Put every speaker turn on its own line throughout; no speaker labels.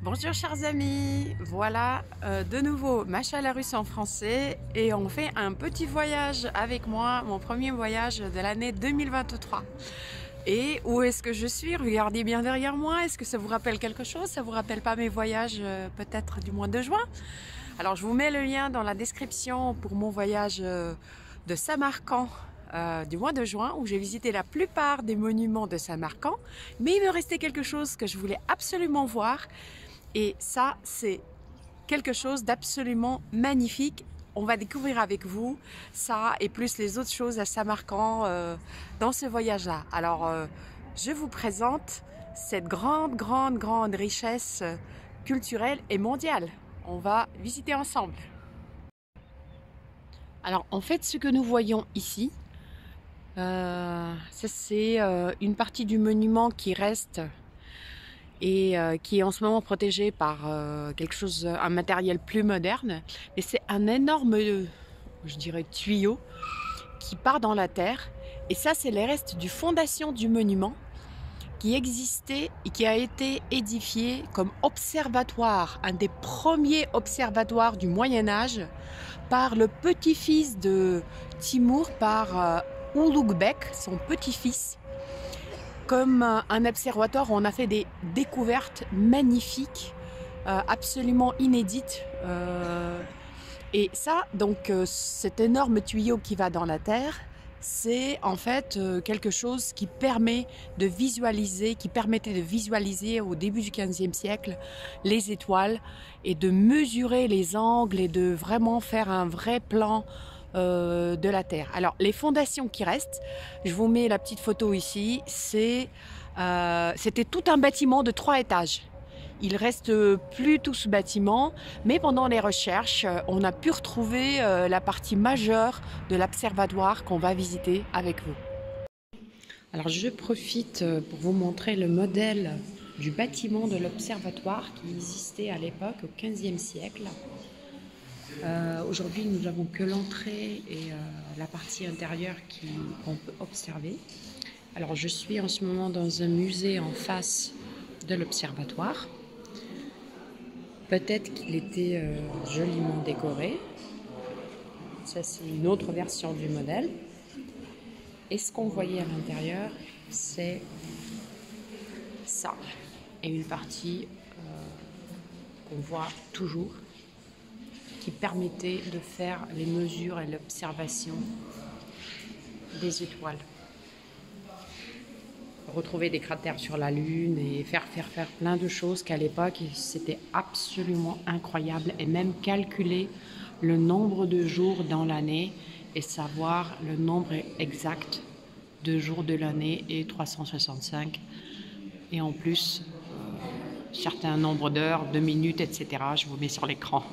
Bonjour chers amis, voilà de nouveau Macha la Russe en français et on fait un petit voyage avec moi, mon premier voyage de l'année 2023. Et où est-ce que je suis? Regardez bien derrière moi, est-ce que ça vous rappelle quelque chose? Ça vous rappelle pas mes voyages peut-être du mois de juin? Alors je vous mets le lien dans la description pour mon voyage de Samarcande du mois de juin où j'ai visité la plupart des monuments de Samarcande, mais il me restait quelque chose que je voulais absolument voir. Et ça, c'est quelque chose d'absolument magnifique. On va découvrir avec vous ça et plus les autres choses à Samarcande dans ce voyage-là. Alors, je vous présente cette grande richesse culturelle et mondiale. On va visiter ensemble. Alors, en fait, ce que nous voyons ici, c'est une partie du monument qui reste et qui est en ce moment protégé par un matériel plus moderne. Mais c'est un énorme, je dirais, tuyau qui part dans la terre. Et ça, c'est les restes du fondation du monument qui existait et qui a été édifié comme observatoire, un des premiers observatoires du Moyen-Âge par le petit-fils de Timur, par Ulugh-Bek, son petit-fils, comme un observatoire où on a fait des découvertes magnifiques, absolument inédites. Et ça, donc cet énorme tuyau qui va dans la terre, c'est en fait quelque chose qui permettait de visualiser au début du XVe siècle les étoiles et de mesurer les angles et de vraiment faire un vrai plan de la Terre. Alors les fondations qui restent, je vous mets la petite photo ici, c'était tout un bâtiment de 3 étages. Il reste plus tout ce bâtiment, mais pendant les recherches, on a pu retrouver la partie majeure de l'observatoire qu'on va visiter avec vous. Alors je profite pour vous montrer le modèle du bâtiment de l'observatoire qui existait à l'époque au XVe siècle. Aujourd'hui, nous n'avons que l'entrée et la partie intérieure qu'on peut observer. Alors, je suis en ce moment dans un musée en face de l'observatoire. Peut-être qu'il était joliment décoré. Ça, c'est une autre version du modèle. Et ce qu'on voyait à l'intérieur, c'est ça. Et une partie qu'on voit toujours, qui permettait de faire les mesures et l'observation des étoiles. Retrouver des cratères sur la Lune et faire plein de choses qu'à l'époque, c'était absolument incroyable. Et même calculer le nombre de jours dans l'année et savoir le nombre exact de jours de l'année et 365. Et en plus, certains nombres d'heures, de minutes, etc. Je vous mets sur l'écran.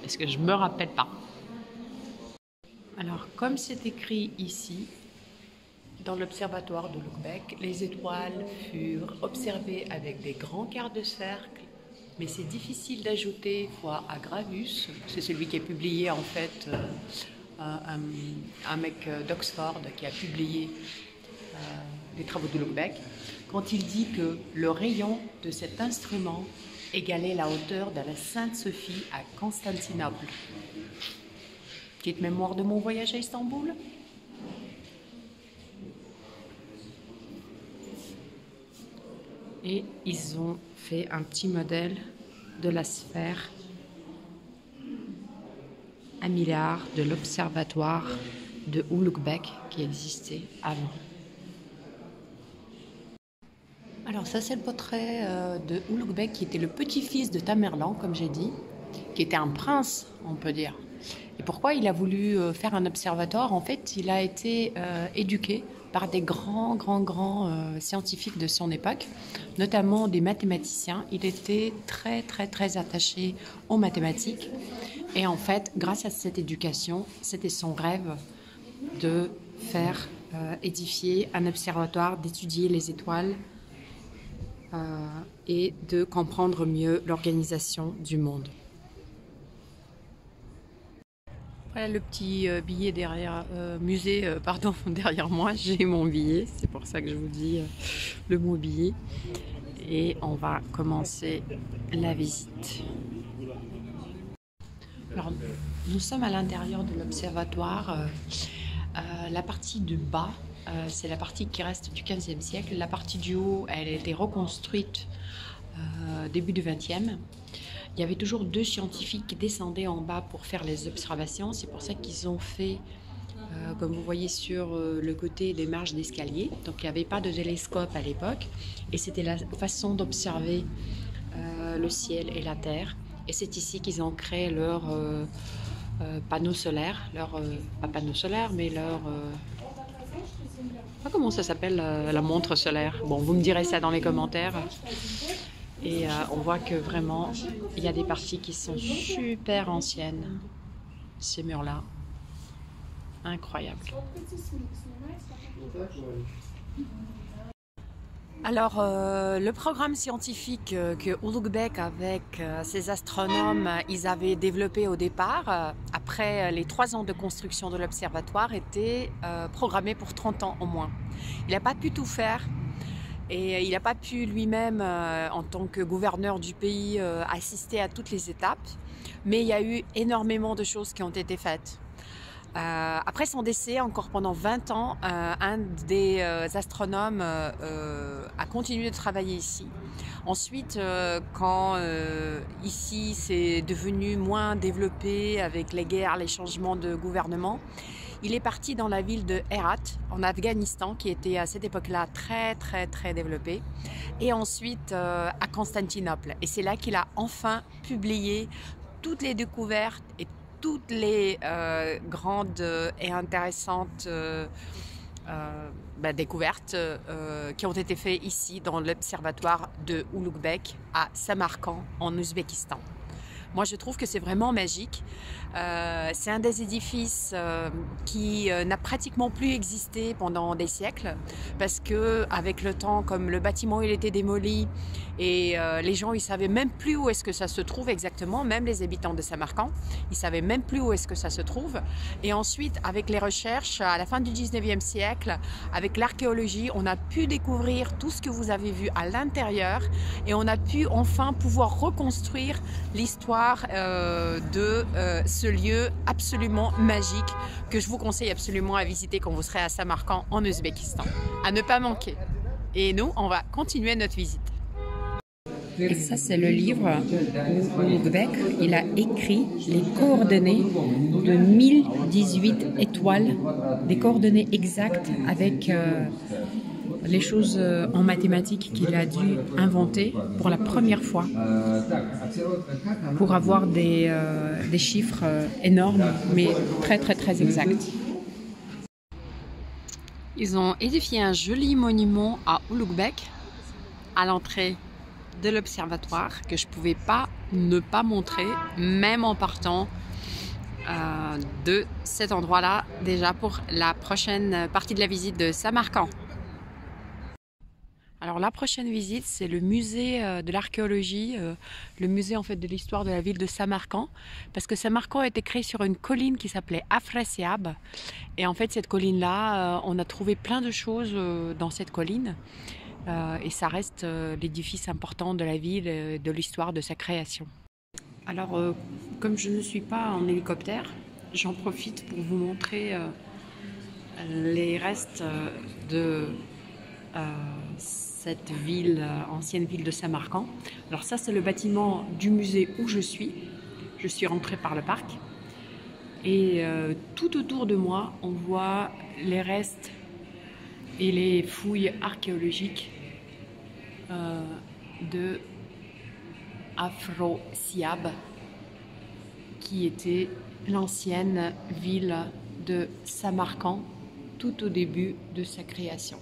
Parce que je ne me rappelle pas. Alors, comme c'est écrit ici, dans l'observatoire de Ulugh-Bek, les étoiles furent observées avec des grands quarts de cercle, mais c'est difficile d'ajouter foi à Gravus, c'est celui qui a publié en fait, un mec d'Oxford qui a publié les travaux de Ulugh-Bek, quand il dit que le rayon de cet instrument égalait la hauteur de la Sainte-Sophie à Constantinople. Petite mémoire de mon voyage à Istanbul. Et ils ont fait un petit modèle de la sphère 1 milliard de l'observatoire de Ulugh-Bek qui existait avant. Alors ça, c'est le portrait de Ulugh-Bek qui était le petit-fils de Tamerlan, comme j'ai dit, qui était un prince, on peut dire. Et pourquoi il a voulu faire un observatoire? En fait, il a été éduqué par des grands scientifiques de son époque, notamment des mathématiciens. Il était très attaché aux mathématiques. Et en fait, grâce à cette éducation, c'était son rêve de faire édifier un observatoire, d'étudier les étoiles, et de comprendre mieux l'organisation du monde. Voilà le petit billet derrière derrière moi, j'ai mon billet, c'est pour ça que je vous dis le mot billet. et on va commencer la visite. Alors, nous sommes à l'intérieur de l'observatoire. La partie du bas, c'est la partie qui reste du 15e siècle. La partie du haut, elle a été reconstruite début du 20e. Il y avait toujours 2 scientifiques qui descendaient en bas pour faire les observations. C'est pour ça qu'ils ont fait, comme vous voyez sur le côté des marches d'escalier. Donc il n'y avait pas de télescope à l'époque. Et c'était la façon d'observer le ciel et la terre. Et c'est ici qu'ils ont créé leur panneau solaire. Pas panneau solaire, mais leur... comment ça s'appelle, la montre solaire. Bon, vous me direz ça dans les commentaires. Et on voit que vraiment, il y a des parties qui sont super anciennes. Ces murs-là. Incroyable. Alors, le programme scientifique que Ulugh-Bek avec ses astronomes, ils avaient développé au départ, après les 3 ans de construction de l'observatoire, était programmé pour 30 ans au moins. Il n'a pas pu tout faire. Et il n'a pas pu lui-même, en tant que gouverneur du pays, assister à toutes les étapes. Mais il y a eu énormément de choses qui ont été faites. Après son décès, encore pendant 20 ans, un des astronomes a continué de travailler ici. Ensuite, quand ici c'est devenu moins développé avec les guerres, les changements de gouvernement, il est parti dans la ville de Herat, en Afghanistan, qui était à cette époque-là très développée. Et ensuite à Constantinople. Et c'est là qu'il a enfin publié toutes les découvertes et toutes les grandes et intéressantes découvertes qui ont été faites ici dans l'observatoire de Ulugh-Bek à Samarkand en Ouzbékistan. Moi, je trouve que c'est vraiment magique. C'est un des édifices qui n'a pratiquement plus existé pendant des siècles parce que avec le temps, comme le bâtiment il était démoli et les gens ils savaient même plus où est-ce que ça se trouve exactement, même les habitants de Samarkand, ils savaient même plus où est-ce que ça se trouve. Et ensuite, avec les recherches à la fin du 19e siècle, avec l'archéologie, on a pu découvrir tout ce que vous avez vu à l'intérieur et on a pu enfin pouvoir reconstruire l'histoire de ce lieu absolument magique que je vous conseille absolument à visiter quand vous serez à Samarkand en Ouzbékistan. À ne pas manquer. Et nous, on va continuer notre visite. Et ça, c'est le livre où Ulugh-Bek, il a écrit les coordonnées de 1018 étoiles, des coordonnées exactes avec les choses en mathématiques qu'il a dû inventer pour la première fois pour avoir des chiffres énormes mais très exacts. Ils ont édifié un joli monument à Ulugh-Bek à l'entrée de l'observatoire que je ne pouvais pas ne pas montrer même en partant de cet endroit-là déjà pour la prochaine partie de la visite de Samarkand. Alors la prochaine visite, c'est le musée de l'archéologie, le musée en fait de l'histoire de la ville de Samarkand, parce que Samarkand a été créé sur une colline qui s'appelait Afrasiab, et en fait cette colline-là, on a trouvé plein de choses dans cette colline, et ça reste l'édifice important de la ville, de l'histoire de sa création. Alors comme je ne suis pas en hélicoptère, j'en profite pour vous montrer les restes de cette ville, ancienne ville de Samarkand. Alors ça, c'est le bâtiment du musée où je suis. Je suis rentrée par le parc. Et tout autour de moi, on voit les restes et les fouilles archéologiques de Afrasiab, qui était l'ancienne ville de Samarkand tout au début de sa création.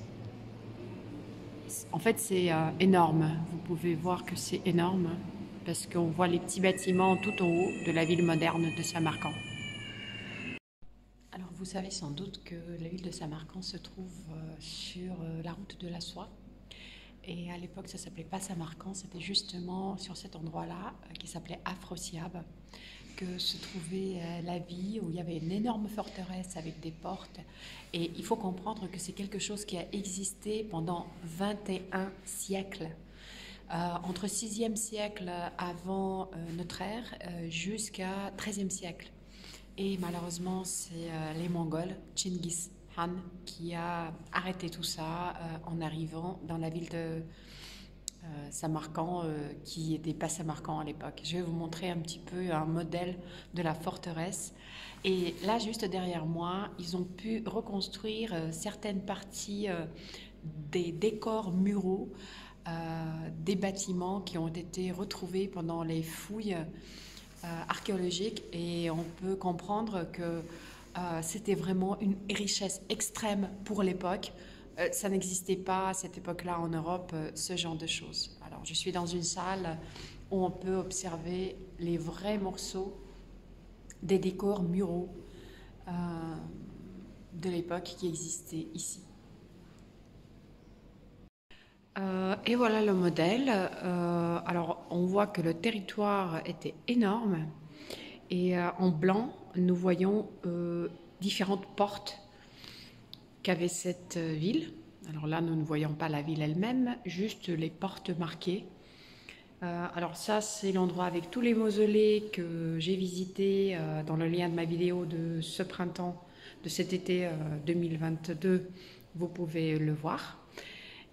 En fait, c'est énorme. Vous pouvez voir que c'est énorme parce qu'on voit les petits bâtiments tout en haut de la ville moderne de Samarkand. Alors, vous savez sans doute que la ville de Samarkand se trouve sur la route de la soie. Et à l'époque, ça ne s'appelait pas Samarkand, c'était justement sur cet endroit-là qui s'appelait Afrasiab que se trouvait la ville, où il y avait une énorme forteresse avec des portes. Et il faut comprendre que c'est quelque chose qui a existé pendant 21 siècles. entre 6e siècle avant notre ère jusqu'à 13e siècle. Et malheureusement, c'est les Mongols, Chinggis Khan, qui a arrêté tout ça en arrivant dans la ville de Samarcande, qui n'était pas Samarcande à l'époque. Je vais vous montrer un petit peu un modèle de la forteresse. Et là, juste derrière moi, ils ont pu reconstruire certaines parties des décors muraux des bâtiments qui ont été retrouvés pendant les fouilles archéologiques. Et on peut comprendre que c'était vraiment une richesse extrême pour l'époque. Ça n'existait pas à cette époque-là en Europe, ce genre de choses. Alors, je suis dans une salle où on peut observer les vrais morceaux des décors muraux de l'époque qui existaient ici. Et voilà le modèle. Alors, on voit que le territoire était énorme et en blanc, nous voyons différentes portes qu'avait cette ville. Alors là, nous ne voyons pas la ville elle-même, juste les portes marquées. Alors ça, c'est l'endroit avec tous les mausolées que j'ai visités dans le lien de ma vidéo de ce printemps, de cet été 2022. Vous pouvez le voir.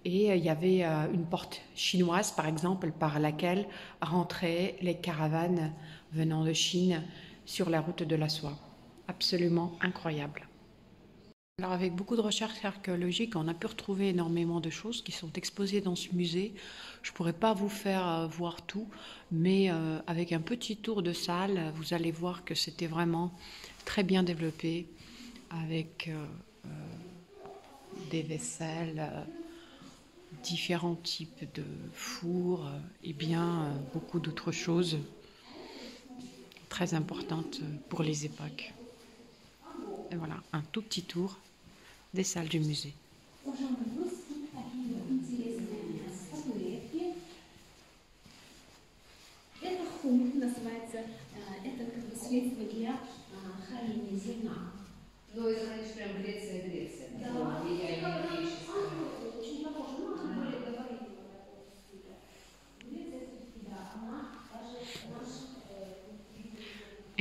Et il y avait une porte chinoise, par exemple, par laquelle rentraient les caravanes venant de Chine sur la route de la soie. Absolument incroyable. Alors avec beaucoup de recherches archéologiques, on a pu retrouver énormément de choses qui sont exposées dans ce musée. Je ne pourrais pas vous faire voir tout, mais avec un petit tour de salle, vous allez voir que c'était vraiment très bien développé, avec des vaisselles, différents types de fours et bien beaucoup d'autres choses très importantes pour les époques. Et voilà, un tout petit tour des salles du musée.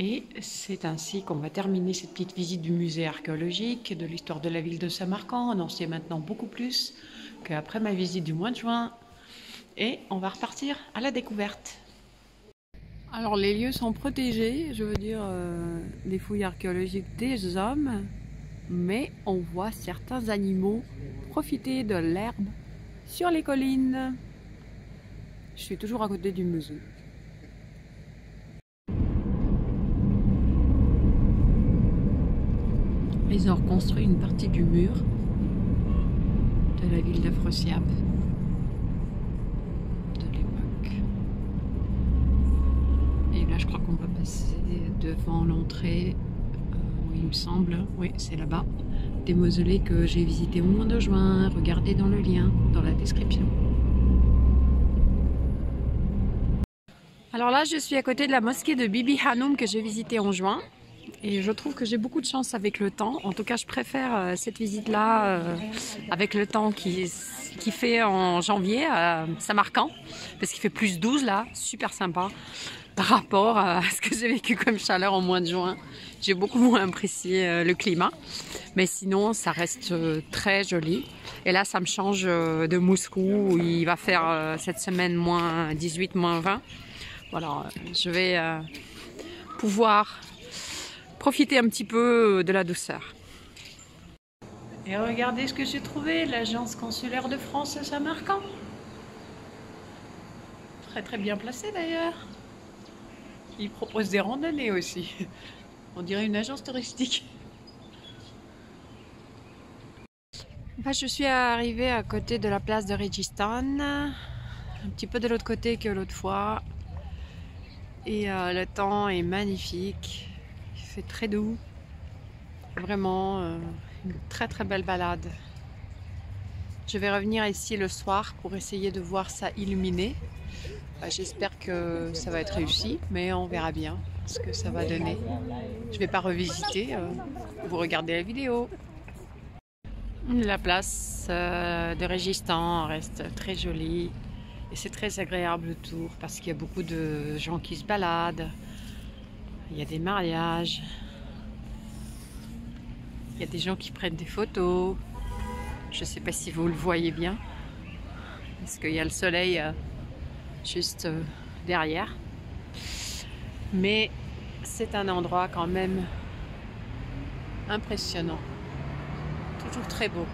Et c'est ainsi qu'on va terminer cette petite visite du musée archéologique, de l'histoire de la ville de Samarcande. On en sait maintenant beaucoup plus qu'après ma visite du mois de juin. Et on va repartir à la découverte. Alors les lieux sont protégés, je veux dire, des fouilles archéologiques des hommes. Mais on voit certains animaux profiter de l'herbe sur les collines. Je suis toujours à côté du musée. Ils ont reconstruit une partie du mur de la ville d'Afrosiab de l'époque. Et là, je crois qu'on va passer devant l'entrée, il me semble, oui, c'est là-bas, des mausolées que j'ai visités au mois de juin. Regardez dans le lien, dans la description. Alors là, je suis à côté de la mosquée de Bibi Hanoum que j'ai visitée en juin. Et je trouve que j'ai beaucoup de chance avec le temps. En tout cas, je préfère cette visite-là avec le temps qui fait en janvier à Samarcande. Parce qu'il fait plus 12 là, super sympa. Par rapport à ce que j'ai vécu comme chaleur au mois de juin. J'ai beaucoup moins apprécié le climat. Mais sinon, ça reste très joli. Et là, ça me change de Moscou où il va faire cette semaine moins 18, moins 20. Voilà, je vais pouvoir profiter un petit peu de la douceur. Et regardez ce que j'ai trouvé, l'agence consulaire de France à Samarcande. Très très bien placé d'ailleurs. Ils proposent des randonnées aussi. On dirait une agence touristique. Enfin, je suis arrivée à côté de la place de Registan, un petit peu de l'autre côté que l'autre fois. Et le temps est magnifique. Il fait très doux. Vraiment une très très belle balade. Je vais revenir ici le soir pour essayer de voir ça illuminé. J'espère que ça va être réussi, mais on verra bien ce que ça va donner. Je ne vais pas revisiter, vous regardez la vidéo. La place de Registan reste très jolie. Et c'est très agréable le tour parce qu'il y a beaucoup de gens qui se baladent. Il y a des mariages. Il y a des gens qui prennent des photos. Je ne sais pas si vous le voyez bien. Parce qu'il y a le soleil juste derrière. Mais c'est un endroit quand même impressionnant. Toujours très beau.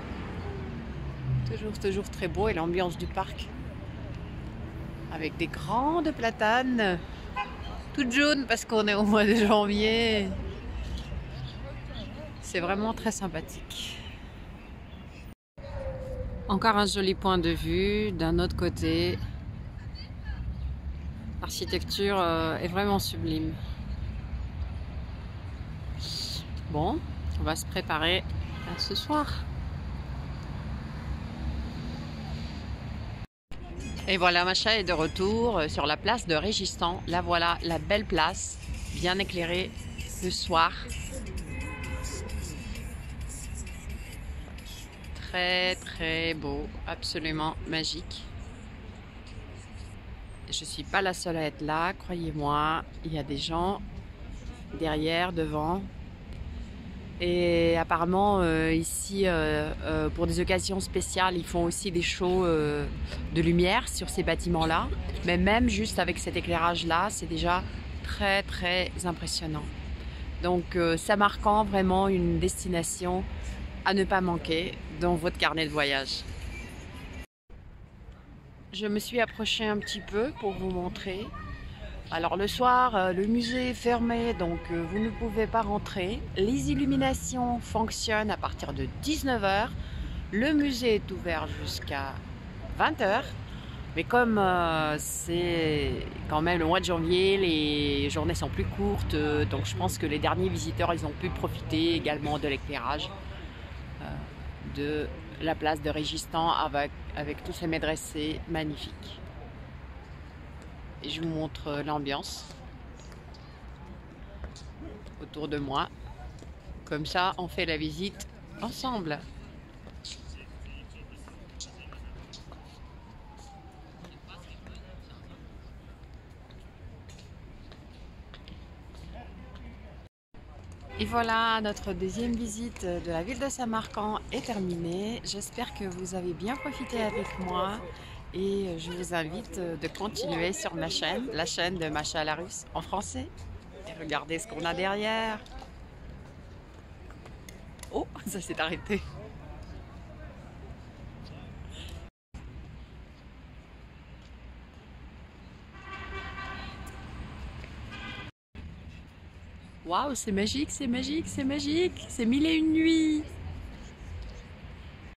Toujours très beau. Et l'ambiance du parc. Avec des grandes platanes. Toutes jaunes parce qu'on est au mois de janvier. C'est vraiment très sympathique. Encore un joli point de vue. D'un autre côté, l'architecture est vraiment sublime. Bon, on va se préparer à ce soir. Et voilà, Macha est de retour sur la place de Régistan. Là voilà, la belle place, bien éclairée le soir. Très beau, absolument magique. Je ne suis pas la seule à être là, croyez-moi. Il y a des gens derrière, devant. Et apparemment, ici, pour des occasions spéciales, ils font aussi des shows de lumière sur ces bâtiments-là. Mais même juste avec cet éclairage-là, c'est déjà très impressionnant. Donc, ça marquant vraiment une destination à ne pas manquer dans votre carnet de voyage. Je me suis approchée un petit peu pour vous montrer. Alors le soir, le musée est fermé, donc vous ne pouvez pas rentrer. Les illuminations fonctionnent à partir de 19 h. Le musée est ouvert jusqu'à 20 h. Mais comme c'est quand même le mois de janvier, les journées sont plus courtes, donc je pense que les derniers visiteurs, ils ont pu profiter également de l'éclairage de la place de Régistan avec tous ces médressés magnifiques. Et je vous montre l'ambiance autour de moi. Comme ça, on fait la visite ensemble. Et voilà, notre deuxième visite de la ville de Samarcande est terminée. J'espère que vous avez bien profité avec moi et je vous invite de continuer sur ma chaîne, la chaîne de Macha la Russe en français. Et regardez ce qu'on a derrière. Oh, ça s'est arrêté. Waouh, c'est magique, c'est magique, c'est magique. C'est 1001 nuits.